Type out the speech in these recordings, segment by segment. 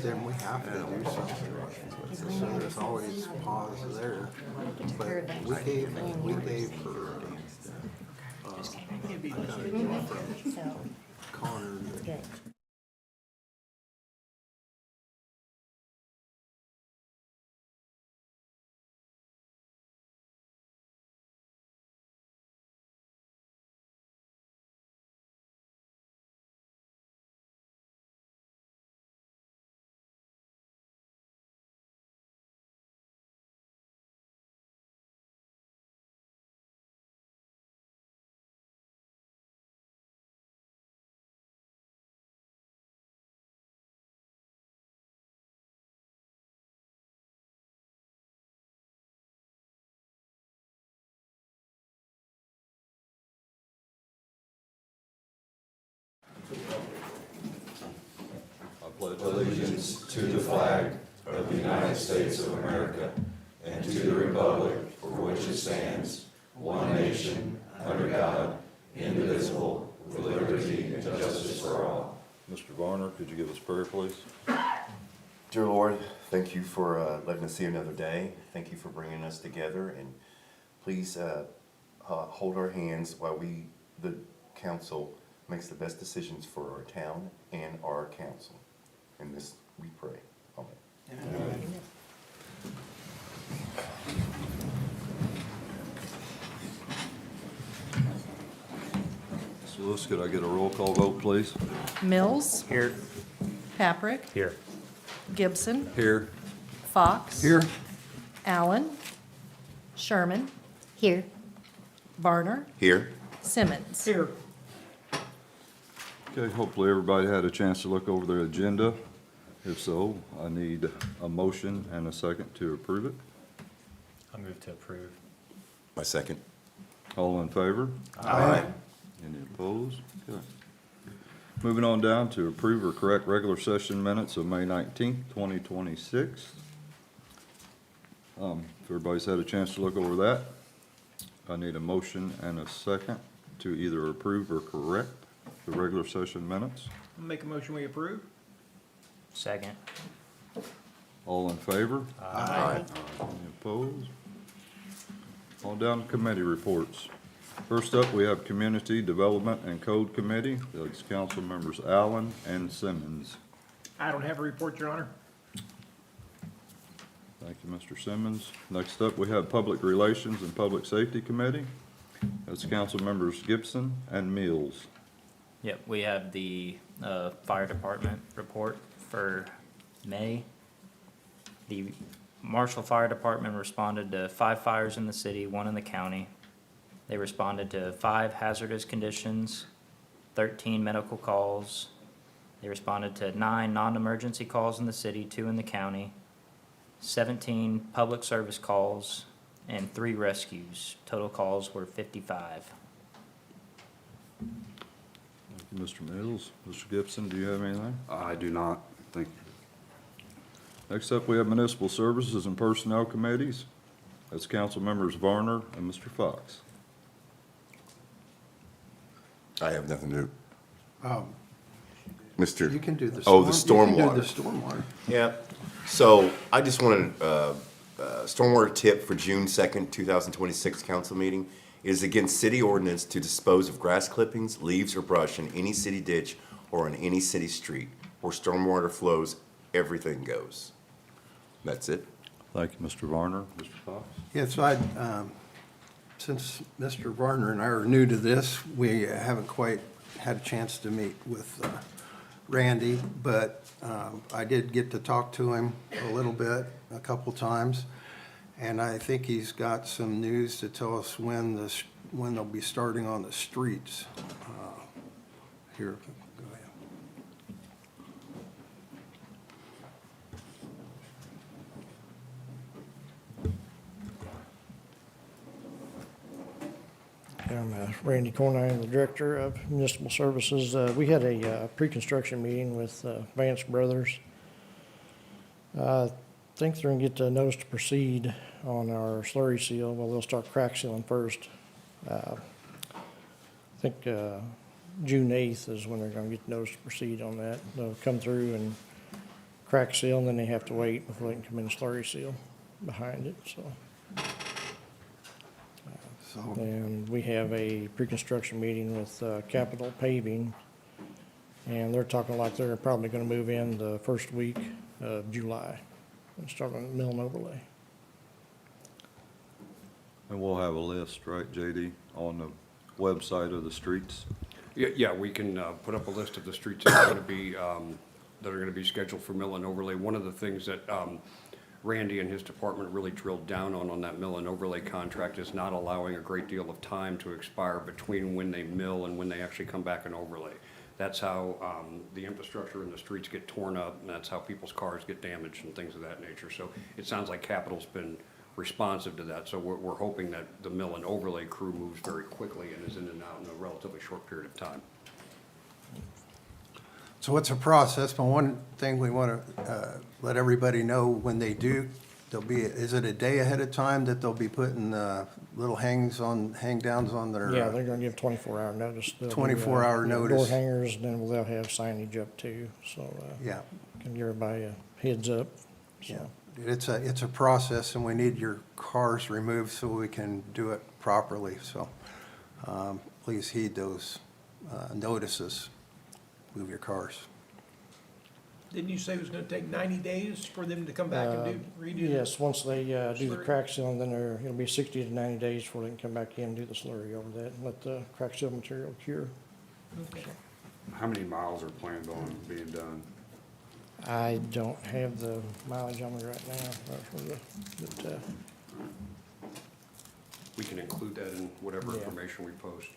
then we have to do something. So there's always pause there. But we gave her, I got a gift from Connor that pledge allegiance to the flag of the United States of America and to the republic for which it stands, one nation, under God, indivisible, with liberty and justice for all. Mr. Varner, could you give us prayer, please? Dear Lord, thank you for letting us see another day. Thank you for bringing us together, and please hold our hands while the council, makes the best decisions for our town and our council. In this we pray. Amen. Amen. Mr. Lewis, could I get a roll call vote, please? Mills. Here. Paprick. Here. Gibson. Here. Fox. Here. Allen. Sherman. Here. Varner. Here. Simmons. Here. Okay, hopefully everybody had a chance to look over their agenda. If so, I need a motion and a second to approve it. I'll move to approve. My second. All in favor? Aye. Any opposed? Okay. Moving on down to approve or correct regular session minutes of May 19th, 2026. If everybody's had a chance to look over that, I need a motion and a second to either approve or correct the regular session minutes. Make a motion we approve? Second. All in favor? Aye. Any opposed? On down to committee reports. First up, we have Community Development and Code Committee. That's council members Allen and Simmons. I don't have a report, Your Honor. Thank you, Mr. Simmons. Next up, we have Public Relations and Public Safety Committee. That's council members Gibson and Mills. Yep, we have the fire department report for May. The Marshall Fire Department responded to 5 fires in the city, 1 in the county. They responded to 5 hazardous conditions, 13 medical calls. They responded to 9 non-emergency calls in the city, 2 in the county, 17 public service calls, and 3 rescues. Total calls were 55. Thank you, Mr. Mills. Mr. Gibson, do you have anything? I do not. Thank you. Next up, we have Municipal Services and Personnel Committees. That's council members Varner and Mr. Fox. I have nothing to do. You Mr. can do the. Oh, the storm- You can stormwater. do the stormwater. Yeah. So I just wanted stormwater tip for June 2nd, 2026 council meeting. It is against city ordinance to dispose of grass clippings, leaves, or brush in any city ditch or on any city street. Where stormwater flows, everything goes. That's it. Thank you, Mr. Varner. Mr. Fox? Yes, since Mr. Varner and I are new to this, we haven't quite had a chance to meet with Randy, but I did get to talk to him a little bit, a couple times, and I think he's got some news to tell us when they'll be starting on the streets. Here, go ahead. I'm Randy Cornine, I'm the Director of Municipal Services. We had a pre-construction meeting with Vance Brothers. I think they're going to get the notice to proceed on our slurry seal. Well, they'll start crack sealing first. I think June 8th is when they're going to get the notice to proceed on that. They'll come through and crack seal, and then they have to wait before they can come in and slurry seal behind it, so. So, And we have a pre-construction meeting with Capital Paving, and they're talking like they're probably gonna move in the first week of July and start on mill and overlay. And we'll have a list, right, JD, on the website of the streets? Yeah, we can put up a list of the streets that are going to be scheduled for mill and overlay. One of the things that Randy and his department really drilled down on that mill and overlay contract is not allowing a great deal of time to expire between when they mill and when they actually come back and overlay. That's how the infrastructure in the streets get torn up, and that's how people's cars get damaged and things of that nature. So it sounds like Capital's been responsive to that. So we're hoping that the mill and overlay crew moves very quickly and is in and out in a relatively short period of time. so it's a process, but one thing we want to let everybody know, when they do, there'll be, is it a day ahead of time that they'll be putting little hang downs on their? Yeah, they're gonna give 24-hour notice. They'll do, 24-hour Door notice. hangers, and then they'll have signage up too, so, Yeah, can give everybody a heads up, yeah. so. It's a process, and we need your cars removed so we can do it properly, so please heed those notices. Move your cars. Didn't you say it was gonna take 90 days for them to come back and redo? Yes, once they do the slurry? crack seal, then it'll be 60 to 90 days before they can come back in and do the slurry over that and let the crack seal material cure. Okay. How many miles are planned on being done? I don't have the mileage on me right now, but, We can include that in whatever Yeah. information we post.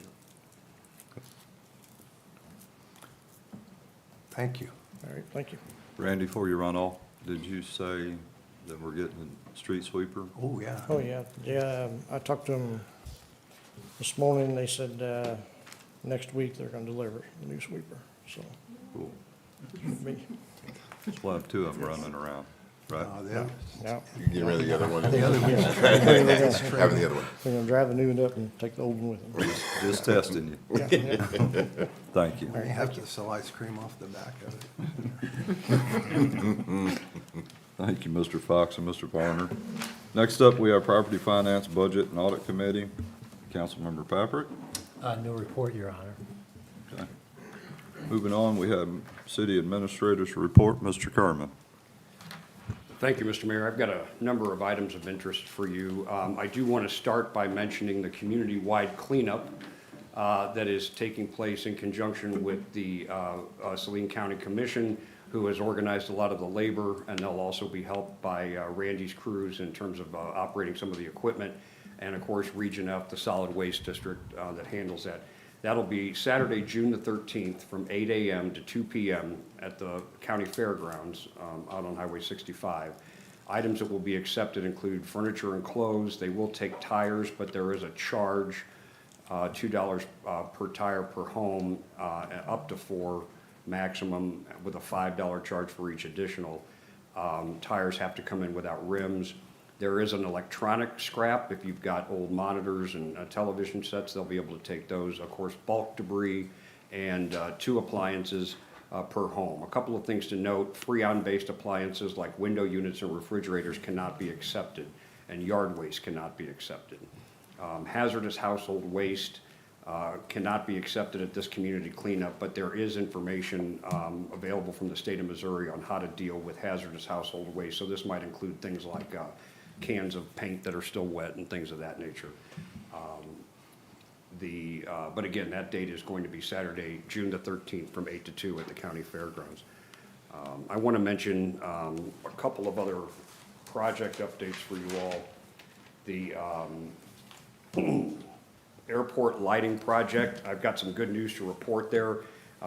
Thank you. all right, thank you. Randy, before you run off, did you say that we're getting a street sweeper? Oh, yeah. Oh, yeah, I talked to them this morning, they said, next week they're gonna deliver the new sweeper, so. Cool. should be- We'll have two of them running around, right? Yeah. Yeah, You can get rid of the other one. The other one, they're gonna Having the other one. drive the new one up and take the old one with them. Just testing you. Yeah, yeah. Thank you. you have to sell ice cream off the back of it. Thank you, Mr. Fox and Mr. Varner. Next up, we have Property Finance Budget and Audit Committee. Councilmember Patrick. No report, Your Honor. Okay. Moving on, we have City Administrator's Report, Mr. Kerman. Thank you, Mr. Mayor. I've got a number of items of interest for you. I do want to start by mentioning the community-wide cleanup that is taking place in conjunction with the Saline County Commission, who has organized a lot of the labor, and they'll also be helped by Randy's crews in terms of operating some of the equipment, and of course, Region F, the solid waste district that handles that. That'll be Saturday, June the 13th, from 8 a.m. to 2 p.m. at the county fairgrounds out on Highway 65. Items that will be accepted include furniture and clothes. They will take tires, but there is a charge, $2 per tire per home, up to 4 maximum, with a $5 charge for each additional. Tires have to come in without rims. There is an electronic scrap. If you've got old monitors and television sets, they'll be able to take those. Of course, bulk debris and 2 appliances per home. A couple of things to note: Freon-based appliances like window units and refrigerators cannot be accepted, and yard waste cannot be accepted. Hazardous household waste cannot be accepted at this community cleanup, but there is information available from the state of Missouri on how to deal with hazardous household waste. So this might include things like cans of paint that are still wet and things of that nature. But again, that date is going to be Saturday, June the 13th, from 8 to 2 at the county fairgrounds. I want to mention a couple of other project updates for you all. The airport lighting project, I've got some good news to report there.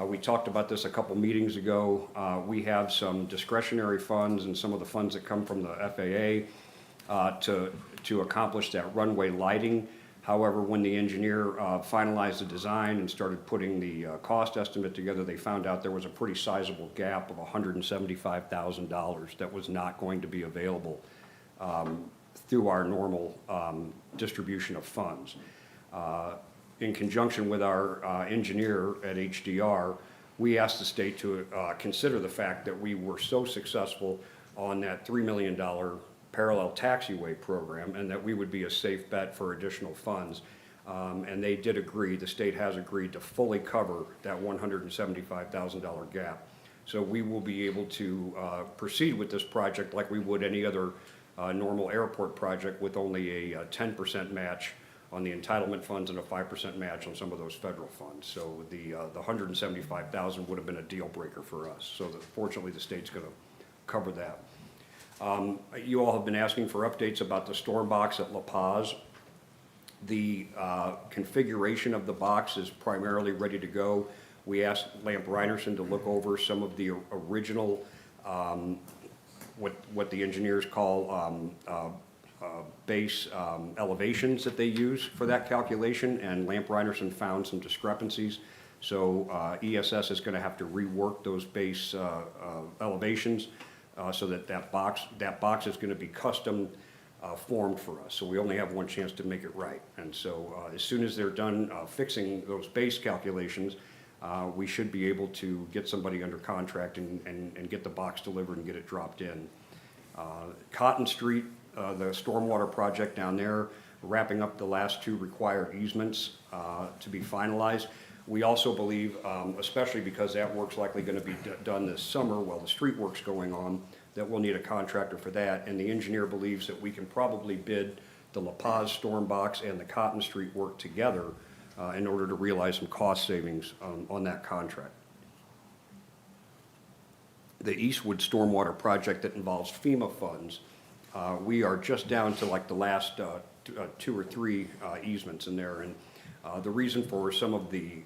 We talked about this a couple meetings ago. We have some discretionary funds and some of the funds that come from the FAA to accomplish that runway lighting. However, when the engineer finalized the design and started putting the cost estimate together, they found out there was a pretty sizable gap of $175,000 that was not going to be available through our normal distribution of funds. In conjunction with our engineer at HDR, we asked the state to consider the fact that we were so successful on that $3 million parallel taxiway program, and that we would be a safe bet for additional funds. And they did agree, the state has agreed to fully cover that $175,000 gap. So we will be able to proceed with this project like we would any other normal airport project, with only a 10% match on the entitlement funds and a 5% match on some of those federal funds. So the $175,000 would have been a deal breaker for us. So fortunately, the state's going to cover that. You all have been asking for updates about the storm box at La Paz. The configuration of the box is primarily ready to go. We asked Lamp Reinerson to look over some of the original, what the engineers call base elevations that they use for that calculation, and Lamp Reinerson found some discrepancies. So ESS is going to have to rework those base elevations so that box is going to be custom formed for us. So we only have one chance to make it right. And so as soon as they're done fixing those base calculations, we should be able to get somebody under contract and get the box delivered and get it dropped in. Cotton Street, the stormwater project down there, wrapping up the last 2 required easements to be finalized. We also believe, especially because that work's likely going to be done this summer while the street work's going on, that we'll need a contractor for that. And the engineer believes that we can probably bid the La Paz storm box and the Cotton Street work together in order to realize some cost savings on that contract. The Eastwood stormwater project that involves FEMA funds, we are just down to like the last 2 or 3 easements in there. And the reason for some of the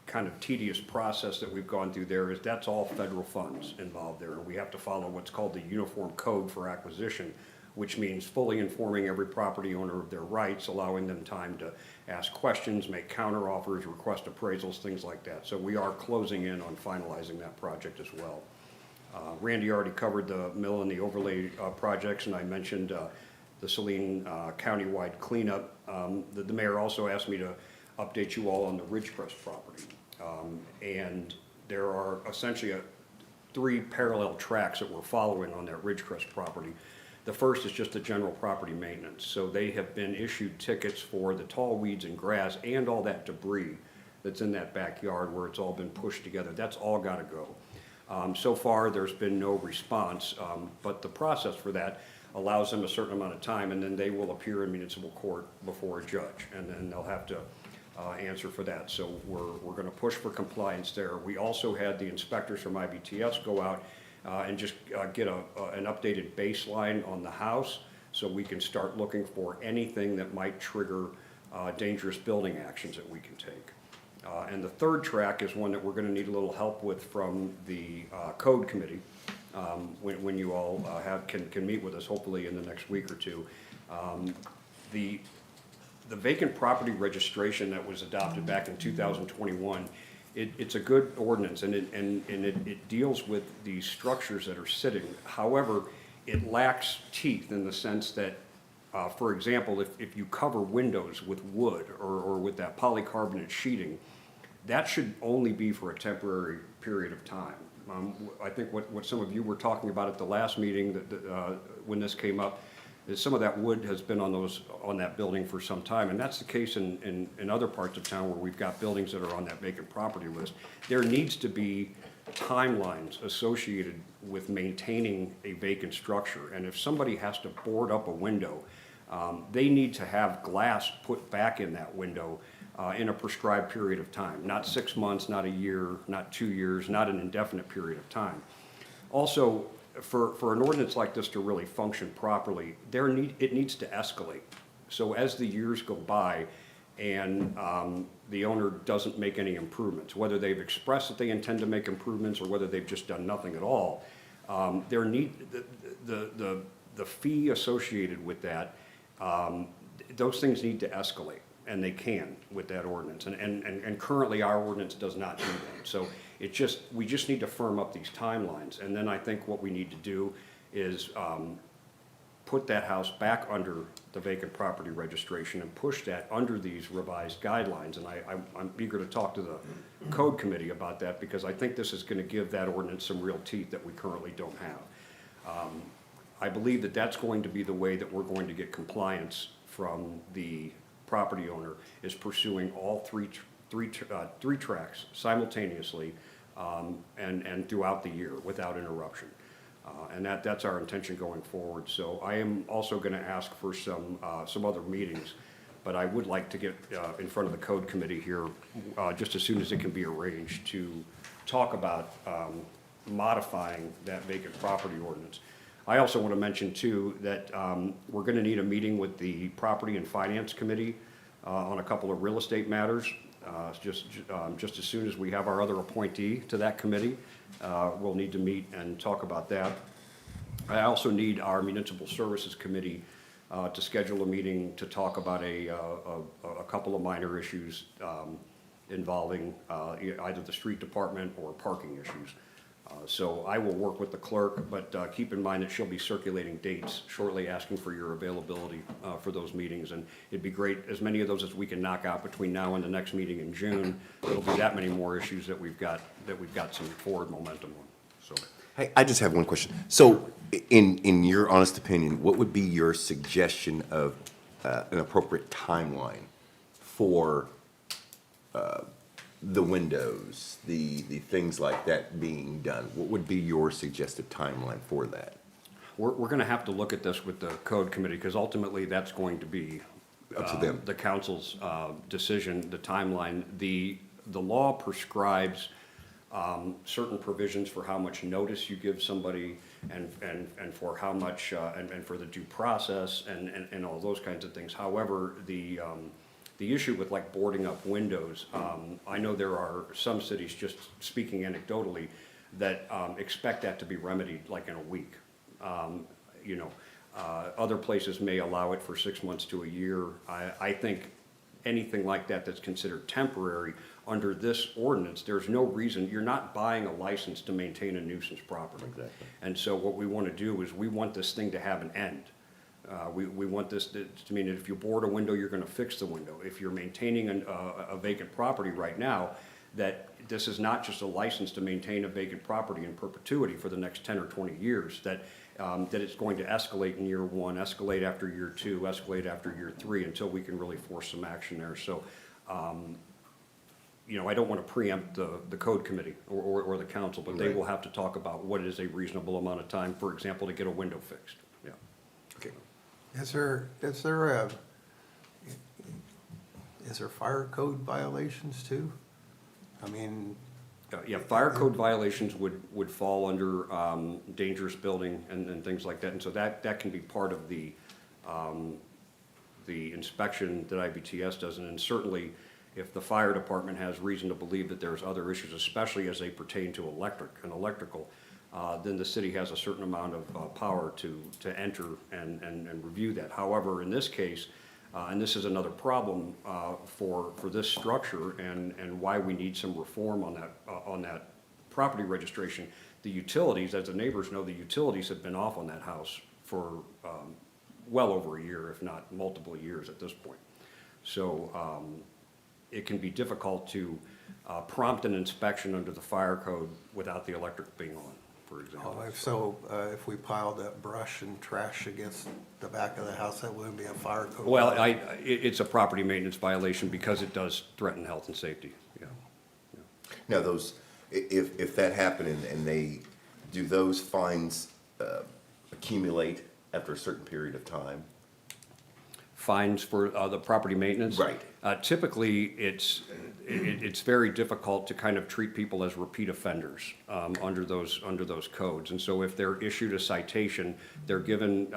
kind of tedious process that we've gone through there is that's all federal funds involved there. And we have to follow what's called the Uniform Code for Acquisition, which means fully informing every property owner of their rights, allowing them time to ask questions, make counteroffers, request appraisals, things like that. So we are closing in on finalizing that project as well. Randy already covered the mill and the overlay projects, and I mentioned the Saline countywide cleanup. The mayor also asked me to update you all on the Ridgecrest property. And there are essentially 3 parallel tracks that we're following on that Ridgecrest property. The first is just the general property maintenance. So they have been issued tickets for the tall weeds and grass and all that debris that's in that backyard where it's all been pushed together. That's all got to go. So far, there's been no response, but the process for that allows them a certain amount of time, and then they will appear in municipal court before a judge, and then they'll have to answer for that. So we're going to push for compliance there. We also had the inspectors from IBTS go out and just get an updated baseline on the house so we can start looking for anything that might trigger dangerous building actions that we can take. And the third track is one that we're going to need a little help with from the code committee when you all can meet with us, hopefully in the next week or 2. The vacant property registration that was adopted back in 2021, it's a good ordinance, and it deals with the structures that are sitting. However, it lacks teeth in the sense that, for example, if you cover windows with wood or with that polycarbonate sheeting, that should only be for a temporary period of time. I think what some of you were talking about at the last meeting when this came up is some of that wood has been on that building for some time, and that's the case in other parts of town where we've got buildings that are on that vacant property list. There needs to be timelines associated with maintaining a vacant structure, and if somebody has to board up a window, they need to have glass put back in that window in a prescribed period of time, not 6 months, not a year, not 2 years, not an indefinite period of time. Also, for an ordinance like this to really function properly, it needs to escalate. So as the years go by and the owner doesn't make any improvements, whether they've expressed that they intend to make improvements or whether they've just done nothing at all, the fee associated with that, those things need to escalate, and they can with that ordinance. And currently our ordinance does not do that. So we just need to firm up these timelines. And then I think what we need to do is put that house back under the vacant property registration and push that under these revised guidelines. And I'm eager to talk to the code committee about that, because I think this is gonna give that ordinance some real teeth that we currently don't have. I believe that that's going to be the way that we're going to get compliance from the property owner, is pursuing all three tracks simultaneously, and throughout the year without interruption. And that's our intention going forward. So I am also gonna ask for some other meetings, but I would like to get in front of the code committee here just as soon as it can be arranged, to talk about modifying that vacant property ordinance. I also want to mention too that we're going to need a meeting with the Property and Finance Committee on a couple of real estate matters. Just as soon as we have our other appointee to that committee, we'll need to meet and talk about that. I also need our Municipal Services Committee to schedule a meeting to talk about a couple of minor issues involving either the street department or parking issues. So I will work with the clerk, but keep in mind that she'll be circulating dates shortly, asking for your availability for those meetings. And it'd be great, as many of those as we can knock out between now and the next meeting in June. There'll be that many more issues that we've got some forward momentum on, so. Hey, I just have one question. So, in your honest opinion, what would be your suggestion of an appropriate timeline for the windows, the things like that being done? What would be your suggested timeline for that? We're gonna have to look at this with the code committee, because ultimately that's going to be Up to them. the council's decision, the timeline. The law prescribes certain provisions for how much notice you give somebody, and for how much, and for the due process, and all those kinds of things. However, the issue with like boarding up windows, I know there are some cities, just speaking anecdotally, that expect that to be remedied like in a week. Other places may allow it for 6 months to a year. I think anything like that that's considered temporary under this ordinance, there's no reason, you're not buying a license to maintain a nuisance property. Exactly. And so what we want to do is we want this thing to have an end. We want this to mean that if you board a window, you're gonna fix the window. If you're maintaining a vacant property right now, that this is not just a license to maintain a vacant property in perpetuity for the next 10 or 20 years, that it's going to escalate in year one, escalate after year two, escalate after year three, until we can really force some action there. So, I don't want to preempt the code committee or the council, but they Right. will have to talk about what is a reasonable amount of time, for example, to get a window fixed. Yeah. Okay. Is there fire code violations too? I mean, Yeah, fire code violations would fall under dangerous building and things like that. And so that can be part of the inspection that IBTS does. And certainly, if the fire department has reason to believe that there's other issues, especially as they pertain to electrical, then the city has a certain amount of power to enter and review that. However, in this case, and this is another problem for this structure and why we need some reform on that property registration. The utilities, as the neighbors know, the utilities have been off on that house for well over a year, if not multiple years at this point. So it can be difficult to prompt an inspection under the fire code without the electric being on, for example. if we piled up brush and trash against the back of the house, that wouldn't be a fire code. Well, violation. it's a property maintenance violation because it does threaten health and safety, yeah. Now, those, if that happened and do those fines accumulate after a certain period of time? Fines for the property maintenance? Right. Typically, it's very difficult to kind of treat people as repeat offenders under those codes. And so if they're issued a citation, they're given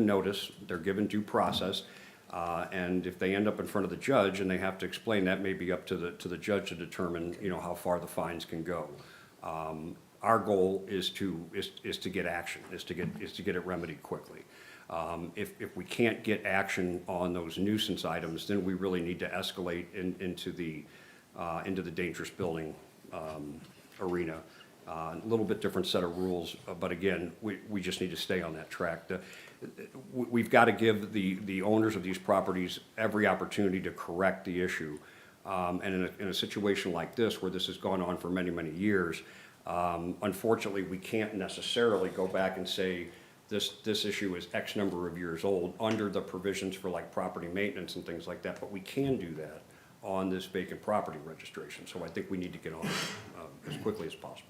notice, they're given due process, and if they end up in front of the judge and they have to explain, that may be up to the judge to determine, how far the fines can go. Our goal is to get action, is to get it remedied quickly. If we can't get action on those nuisance items, then we really need to escalate into the dangerous building arena. A little bit different set of rules, but again, we just need to stay on that track. We've got to give the owners of these properties every opportunity to correct the issue. And in a situation like this, where this has gone on for many, many years, unfortunately, we can't necessarily go back and say, this issue is X number of years old under the provisions for like property maintenance and things like that, but we can do that on this vacant property registration. So I think we need to get on it as quickly as possible.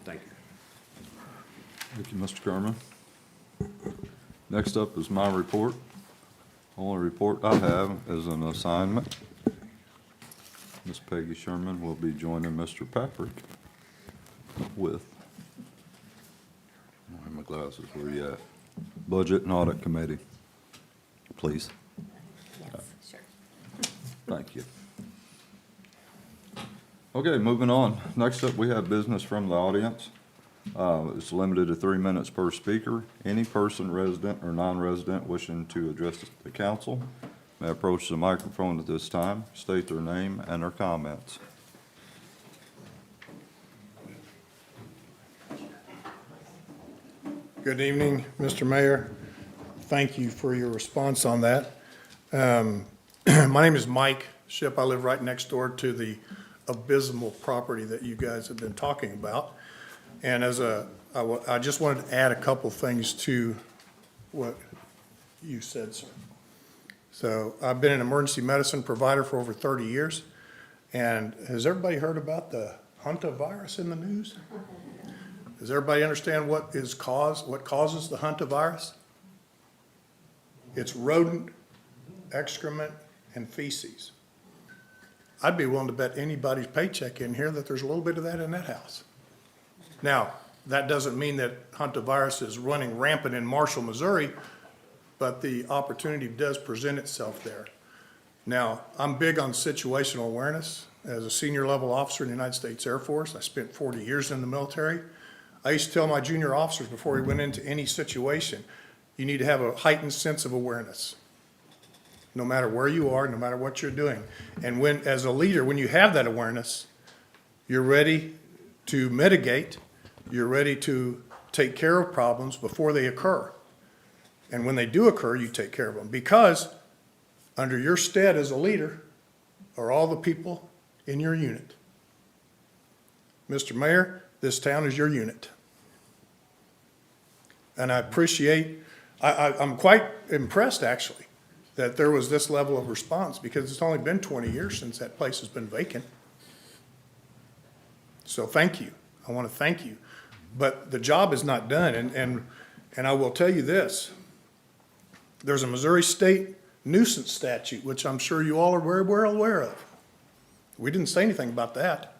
Thank you. Thank you, Mr. Kerman. Next up is my report. Only report I have is an assignment. Ms. Peggy Sherman will be joining Mr. Patrick with, where are my glasses, where you at? Budget and Audit Committee. Please. Yes, sure. Thank you. Okay, moving on. Next up, we have business from the audience. It's limited to 3 minutes per speaker. Any person, resident or non-resident, wishing to address the council may approach the microphone at this time, state their name and their comments. Good evening, Mr. Mayor. Thank you for your response on that. My name is Mike Ship. I live right next door to the abysmal property that you guys have been talking about. And I just wanted to add a couple things to what you said, sir. So I've been an emergency medicine provider for over 30 years. And has everybody heard about the hantavirus in the news? Does everybody understand what causes the hantavirus? It's rodent excrement and feces. I'd be willing to bet anybody's paycheck in here that there's a little bit of that in that house. Now, that doesn't mean that hantavirus is running rampant in Marshall, Missouri, but the opportunity does present itself there. Now, I'm big on situational awareness. As a senior level officer in the United States Air Force, I spent 40 years in the military. I used to tell my junior officers before we went into any situation, you need to have a heightened sense of awareness, no matter where you are, no matter what you're doing. And as a leader, when you have that awareness, you're ready to mitigate, you're ready to take care of problems before they occur. And when they do occur, you take care of them. Because under your stead as a leader are all the people in your unit. Mr. Mayor, this town is your unit. And I appreciate, I'm quite impressed, actually, that there was this level of response, because it's only been 20 years since that place has been vacant. So thank you. I want to thank you. But the job is not done, and I will tell you this. There's a Missouri State nuisance statute, which I'm sure you all are very well aware of. We didn't say anything about that.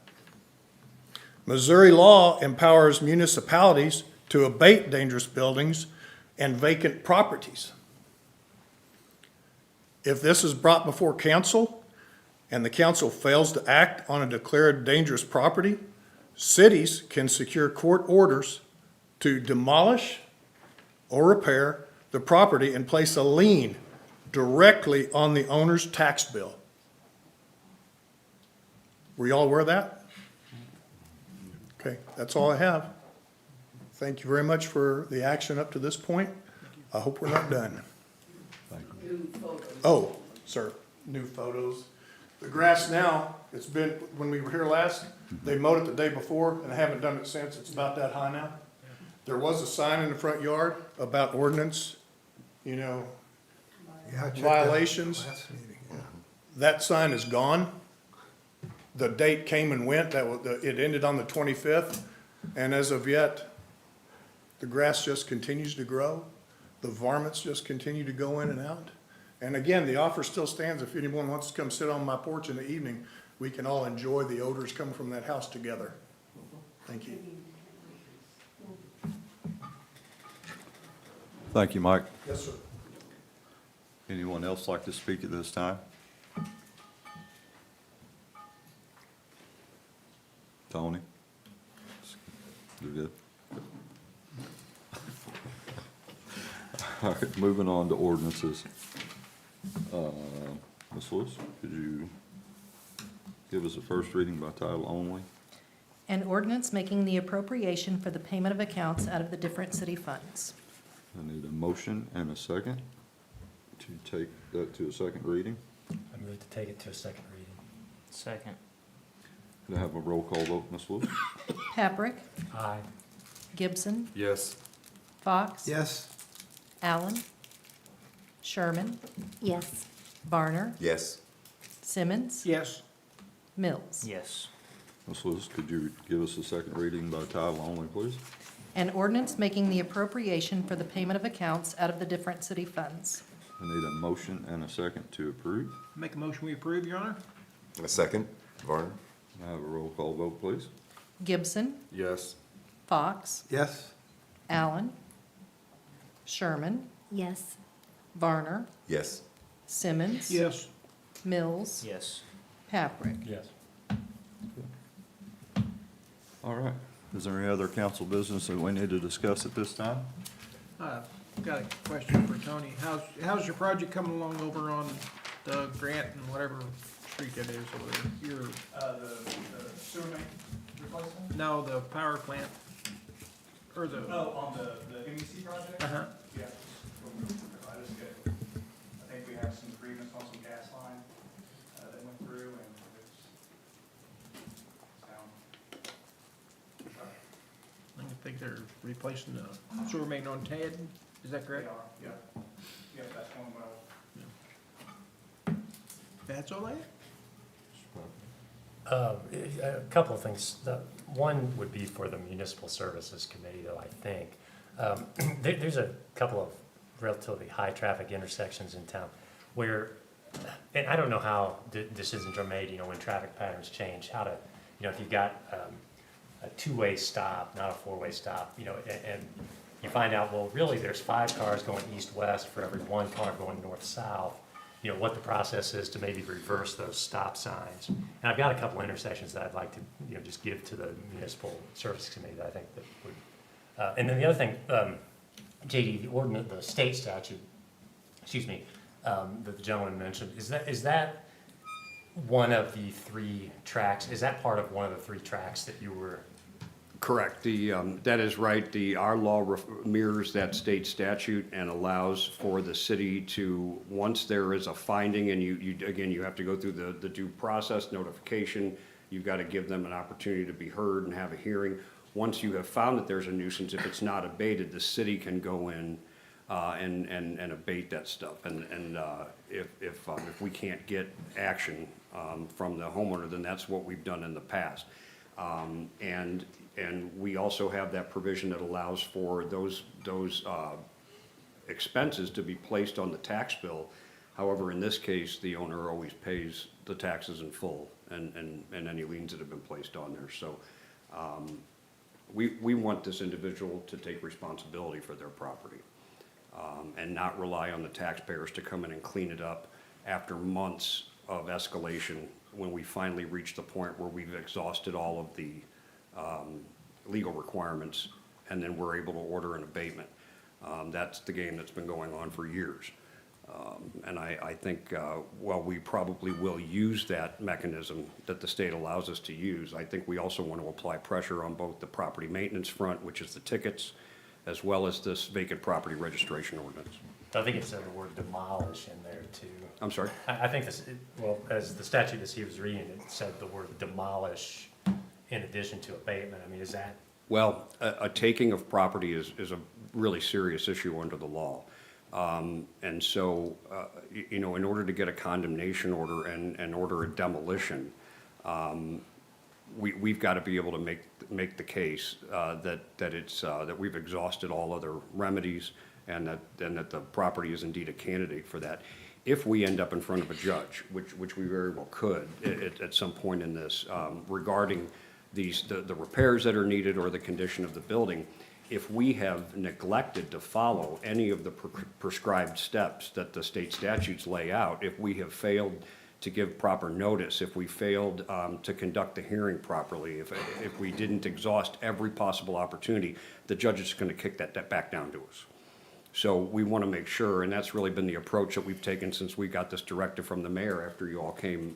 Missouri law empowers municipalities to abate dangerous buildings and vacant properties. If this is brought before council and the council fails to act on a declared dangerous property, cities can secure court orders to demolish or repair the property and place a lien directly on the owner's tax bill. Were you all aware of that? Okay, that's all I have. Thank you very much for the action up to this point. I hope we're not done. Oh, sir, new photos. The grass now, it's been, when we were here last, they mowed it the day before, and I haven't done it since. It's about that high now. There was a sign in the front yard about ordinance, you know, Yeah, I checked that violations. last meeting, yeah. That sign is gone. The date came and went. It ended on the 25th. And as of yet, the grass just continues to grow. The varmints just continue to go in and out. And again, the offer still stands. If anyone wants to come sit on my porch in the evening, we can all enjoy the odors coming from that house together. Thank you. Thank you, Mike. Yes, sir. Anyone else like to speak at this time? Tony? You're good? All right, moving on to ordinances. Ms. Lewis, could you give us a first reading by title only. An ordinance making the appropriation for the payment of accounts out of the different city funds. I need a motion and a second to take that to a second reading. I move to take it to a second reading. Second. Could I have a roll call vote, Ms. Lewis? Paprick, Aye. Gibson, Yes. Fox. Yes, Allen, Sherman, Yes. Varner, Yes. Simmons, Yes. Mills. Yes. Ms. Lewis, could you give us a second reading by title only, please? An ordinance making the appropriation for the payment of accounts out of the different city funds. I need a motion and a second to approve. Make a motion, we approve, Your Honor? A second, Varner? Can I have a roll call vote, please? Gibson, Yes. Fox, yes, Allen, Sherman, Yes. Varner, Yes. Simmons. Yes. Mills. Yes. Paprick. Yes. All right. Is there any other council business that we need to discuss at this time? Got a question for Tony. How's your project coming along over on the Grant and whatever street that is over there? Your, The sewer main replacement? no, the power plant, or the, Oh, on the MEC project? uh-huh. Yeah. I just get, I think we have some agreements on some gas line, that went through and it's down. I think they're replacing the sewer main on Ted, is that They correct? are, yeah. Yeah, that's going well. That's all that? A couple of things. One would be for the Municipal Services Committee, though, I think. There's a couple of relatively high-traffic intersections in town where, and I don't know how decisions are made, when traffic patterns change, how to, if you've got a two-way stop, not a four-way stop, and you find out, well, really, there's 5 cars going east-west for every 1 car going north-south, what the process is to maybe reverse those stop signs. And I've got a couple intersections that I'd like to, just give to the Municipal Services Committee that I think that would. And then the other thing, JD, the ordinance, the state statute, that the gentleman mentioned, is that one of the 3 tracks? Is that part of one of the 3 tracks that you were? Correct. That is right. Our law mirrors that state statute and allows for the city to, once there is a finding, and you have to go through the due process notification, you've got to give them an opportunity to be heard and have a hearing. Once you have found that there's a nuisance, if it's not abated, the city can go in and abate that stuff. And if we can't get action from the homeowner, then that's what we've done in the past. And we also have that provision that allows for those expenses to be placed on the tax bill. However, in this case, the owner always pays the taxes in full and any liens that have been placed on there. So we want this individual to take responsibility for their property and not rely on the taxpayers to come in and clean it up after months of escalation when we finally reach the point where we've exhausted all of the legal requirements, and then we're able to order an abatement. That's the game that's been going on for years. And I think, while we probably will use that mechanism that the state allows us to use, I think we also want to apply pressure on both the property maintenance front, which is the tickets, as well as this vacant property registration ordinance. I think it said the word demolish in there too. I'm sorry? I think as the statute as he was reading, it said the word demolish in addition to abatement. I mean, is that? Well, a taking of property is a really serious issue under the law. And so, in order to get a condemnation order and order a demolition, we've got to be able to make the case that we've exhausted all other remedies and that the property is indeed a candidate for that. If we end up in front of a judge, which we very well could at some point in this, regarding the repairs that are needed or the condition of the building, if we have neglected to follow any of the prescribed steps that the state statutes lay out, if we have failed to give proper notice, if we failed to conduct the hearing properly, if we didn't exhaust every possible opportunity, the judge is going to kick that back down to us. So we want to make sure, and that's really been the approach that we've taken since we got this directive from the mayor after you all came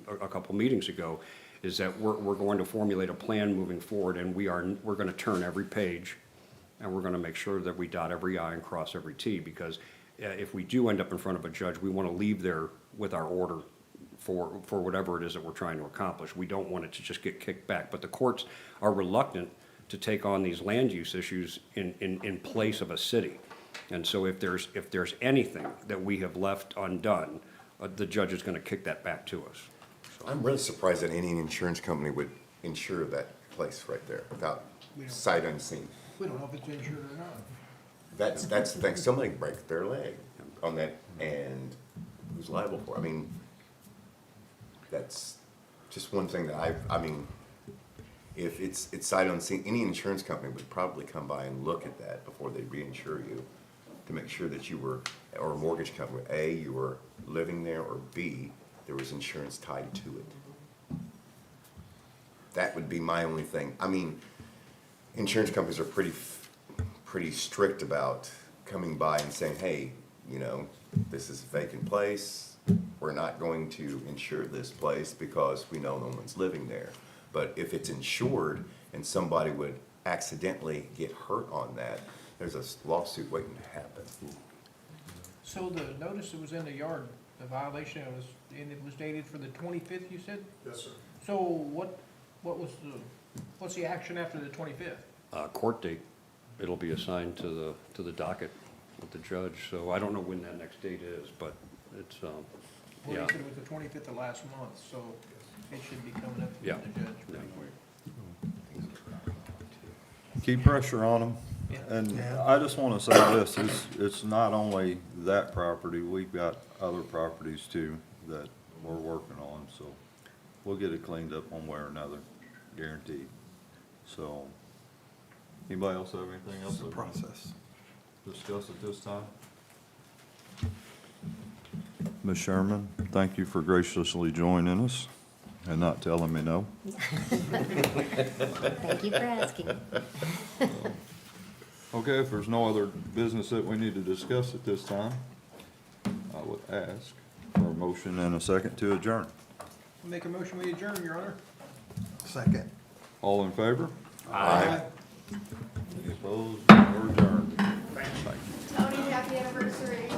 a couple meetings ago, is that we're going to formulate a plan moving forward, and we're gonna turn every page, and we're gonna make sure that we dot every I and cross every T, because if we do end up in front of a judge, we wanna leave there with our order for whatever it is that we're trying to accomplish. We don't want it to just get kicked back, but the courts are reluctant to take on these land use issues in place of a city. And so if there's anything that we have left undone, the judge is gonna kick that back to us. I'm really surprised that any insurance company would insure that place right there without sight unseen. We don't know if it's insured or not. That's the thing, somebody break their leg on that, and who's liable for it? I mean, that's just one thing that I mean, if it's sight unseen, any insurance company would probably come by and look at that before they reinsure you to make sure that you were, or a mortgage company, A, you were living there, or B, there was insurance tied to it. That would be my only thing. I mean, insurance companies are pretty strict about coming by and saying, hey, you know, this is a vacant place. We're not going to insure this place because we know no one's living there. But if it's insured and somebody would accidentally get hurt on that, there's a lawsuit waiting to happen. So the notice that was in the yard, the violation and it was dated for the 25th, you said? Yes, sir. So what's the action after the 25th? Court date, it'll be assigned to the docket with the judge, so I don't know when that next date is, but it's, Well, yeah. you said it was the 25th of last month, so it should be coming up Yeah. to the judge pretty Yeah. quick. Keep pressure on them. Yeah. And I just want to say this, it's not only that property, we've got other properties too that we're working on, so we'll get it cleaned up one way or another, guaranteed. So, anybody else have anything else? It's a process. Discuss at this time? Ms. Sherman, thank you for graciously joining us and not telling me no. Thank you for asking. Okay, if there's no other business that we need to discuss at this time, I would ask for a motion and a second to adjourn. Make a motion, we adjourn, Your Honor. Second. All in favor? Aye. Any opposed? We're adjourned. Tony, happy anniversary.